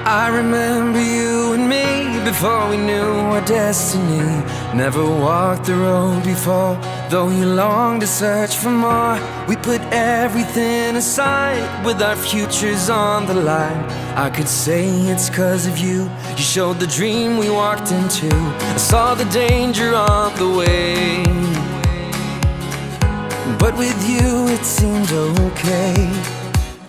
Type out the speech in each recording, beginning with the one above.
I remember you and me before we knew our destiny. Never walked the road before, though you longed to search for more. We put everything aside with our futures on the line. I could say it's 'cause of you. You showed the dream we walked into. I saw the danger on the way, but with you it seemed okay.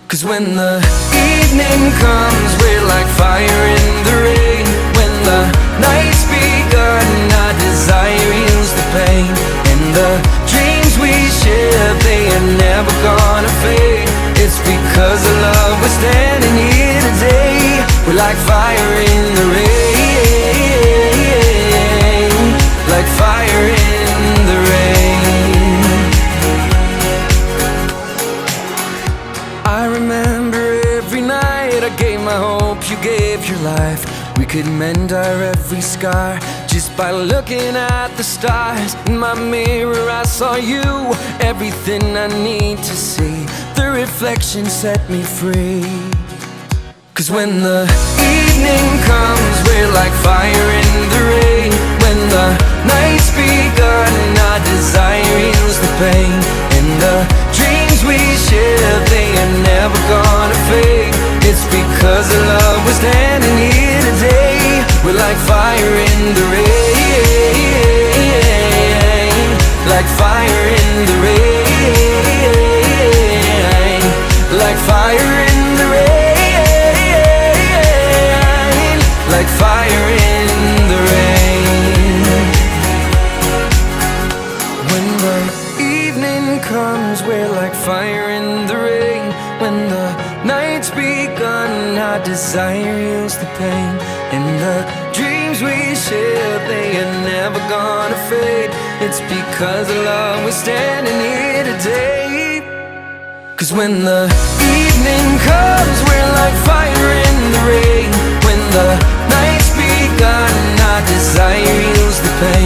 'Cause when the evening comes, we're like fire in the rain. When the night's begun, our desire heals the pain. And the dreams we share, they are never gonna fade. It's because of love we're standing here today. We're like fire in the rain, like fire in the rain. I remember every night I gave my hope, you gave your life. We could mend our every scar just by looking at the stars. In my mirror I saw you, everything I need to see. The reflection set me free. 'Cause when the evening comes, we're like fire in the rain. When the night's begun, our desire heals the pain. And the dreams we share, they are never gonna fade. It's because of love we're standing here today. We're like fire in the rain, like fire in the rain, like fire in the rain, like fire in the rain. When the evening comes, we're like fire in the rain. When the night's begun, our desire heals the pain. And the dreams we share, they are never gonna fade. It's because of love we're standing here today. 'Cause when the evening comes, we're like fire in the rain. When the night's begun, our desire heals the pain.